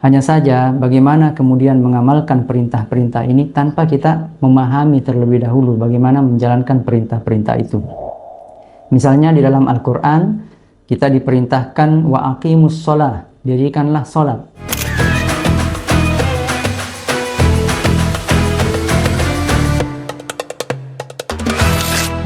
Hanya saja bagaimana kemudian mengamalkan perintah-perintah ini tanpa kita memahami terlebih dahulu bagaimana menjalankan perintah-perintah itu. Misalnya di dalam Al-Quran kita diperintahkan wa aqimus sholah, dirikanlah sholat.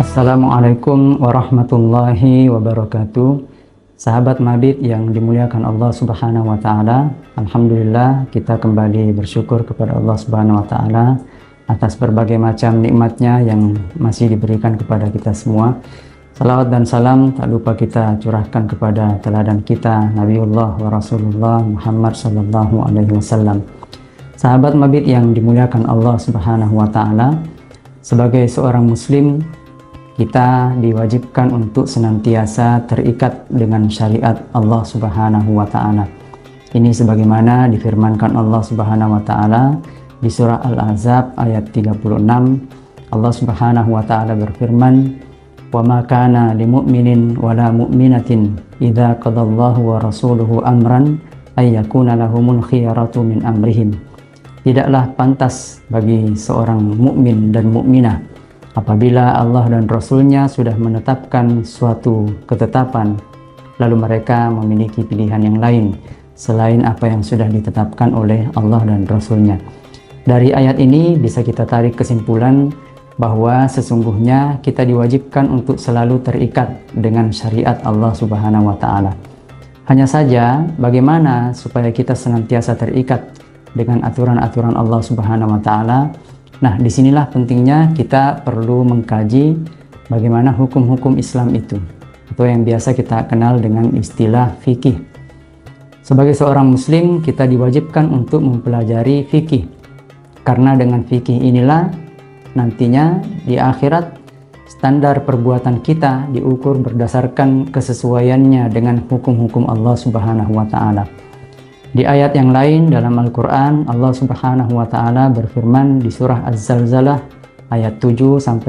Assalamualaikum warahmatullahi wabarakatuh. Sahabat Mabit yang dimuliakan Allah Subhanahu wa taala, alhamdulillah kita kembali bersyukur kepada Allah Subhanahu wa taala atas berbagai macam nikmatnya yang masih diberikan kepada kita semua. Salawat dan salam tak lupa kita curahkan kepada teladan kita Nabiullah wa Rasulullah Muhammad sallallahu alaihi wasallam. Sahabat Mabit yang dimuliakan Allah Subhanahu wa taala, sebagai seorang muslim kita diwajibkan untuk senantiasa terikat dengan syariat Allah Subhanahu wa taala. Ini sebagaimana difirmankan Allah Subhanahu wa taala di surah Al-Ahzab ayat 36. Allah Subhanahu wa taala berfirman, "Wa ma kana lil mu'minin wa la mu'minatin idza qadallahu wa rasuluhu amran ay yakuna lahumul khiyaratu min amrihim." Tidaklah pantas bagi seorang mukmin dan mukminah apabila Allah dan Rasul-Nya sudah menetapkan suatu ketetapan, lalu mereka memiliki pilihan yang lain selain apa yang sudah ditetapkan oleh Allah dan Rasul-Nya. Dari ayat ini bisa kita tarik kesimpulan bahwa sesungguhnya kita diwajibkan untuk selalu terikat dengan syariat Allah Subhanahu wa taala. Hanya saja bagaimana supaya kita senantiasa terikat dengan aturan-aturan Allah Subhanahu wa taala. Nah, disinilah pentingnya kita perlu mengkaji bagaimana hukum-hukum Islam itu, atau yang biasa kita kenal dengan istilah fikih. Sebagai seorang muslim, kita diwajibkan untuk mempelajari fikih, karena dengan fikih inilah nantinya di akhirat standar perbuatan kita diukur berdasarkan kesesuaiannya dengan hukum-hukum Allah Subhanahu wa taala. Di ayat yang lain dalam Al-Quran, Allah Subhanahu wa ta'ala berfirman di surah Az-Zalzalah ayat 7-8.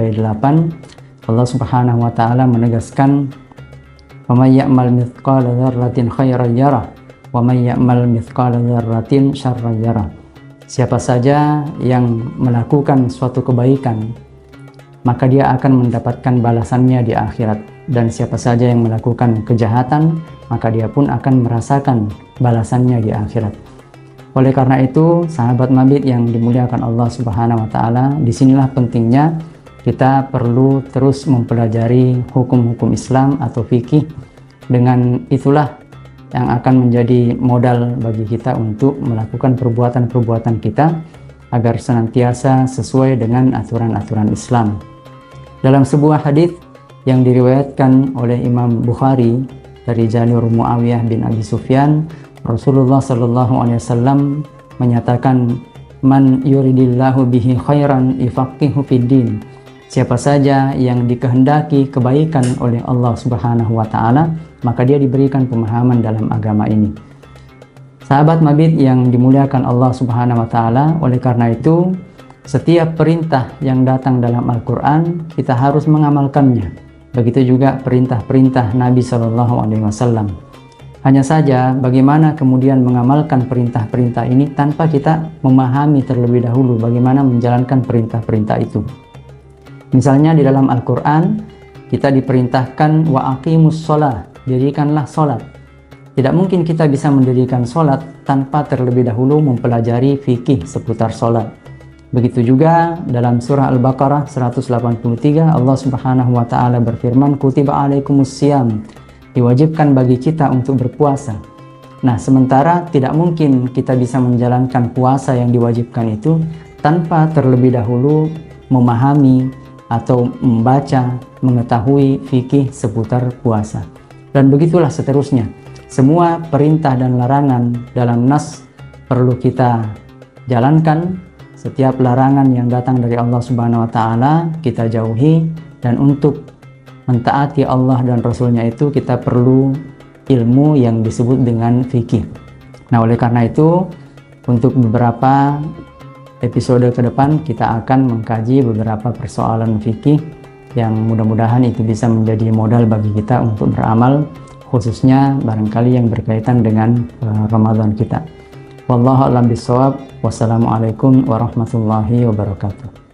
Allah Subhanahu wa ta'ala menegaskan, "Wa may ya'mal mithqala dzarratin khairan yarah, wa may ya'mal mithqala dzarratin syarran yarah." Siapa saja yang melakukan suatu kebaikan, maka dia akan mendapatkan balasannya di akhirat. Dan siapa saja yang melakukan kejahatan, maka dia pun akan merasakan balasannya di akhirat. Oleh karena itu, sahabat Mabit yang dimuliakan Allah Subhanahu wa taala, disinilah pentingnya kita perlu terus mempelajari hukum-hukum Islam atau fikih. Dengan itulah yang akan menjadi modal bagi kita untuk melakukan perbuatan-perbuatan kita agar senantiasa sesuai dengan aturan-aturan Islam. Dalam sebuah hadis yang diriwayatkan oleh Imam Bukhari dari jalur Muawiyah bin Abi Sufyan, Rasulullah sallallahu alaihi wasallam menyatakan, "Man yuridillahu bihi khairan yufaqihu fiddin." Siapa saja yang dikehendaki kebaikan oleh Allah Subhanahu wa taala, maka dia diberikan pemahaman dalam agama ini. Sahabat Mabit yang dimuliakan Allah Subhanahu wa taala, oleh karena itu setiap perintah yang datang dalam Al-Quran kita harus mengamalkannya. Begitu juga perintah-perintah Nabi Shallallahu Alaihi Wasallam. Hanya saja bagaimana kemudian mengamalkan perintah-perintah ini tanpa kita memahami terlebih dahulu bagaimana menjalankan perintah-perintah itu. Misalnya di dalam Al-Quran kita diperintahkan wa aqimus sholah, dirikanlah sholat. Tidak mungkin kita bisa mendirikan sholat tanpa terlebih dahulu mempelajari fikih seputar sholat. Begitu juga dalam surah Al-Baqarah 183, Allah Subhanahu wa taala berfirman, "Kutiba alaikumusiyam", diwajibkan bagi kita untuk berpuasa. Nah, sementara tidak mungkin kita bisa menjalankan puasa yang diwajibkan itu tanpa terlebih dahulu memahami atau membaca, mengetahui fikih seputar puasa. Dan begitulah seterusnya. Semua perintah dan larangan dalam nas perlu kita jalankan. Setiap larangan yang datang dari Allah Subhanahu wa taala kita jauhi, dan untuk mentaati Allah dan Rasul-Nya itu kita perlu ilmu yang disebut dengan fikih. Nah, oleh karena itu untuk beberapa episode ke depan kita akan mengkaji beberapa persoalan fikih yang mudah-mudahan itu bisa menjadi modal bagi kita untuk beramal, khususnya barangkali yang berkaitan dengan Ramadan kita. Wallahu a'lam bishawab. Wassalamualaikum warahmatullahi wabarakatuh.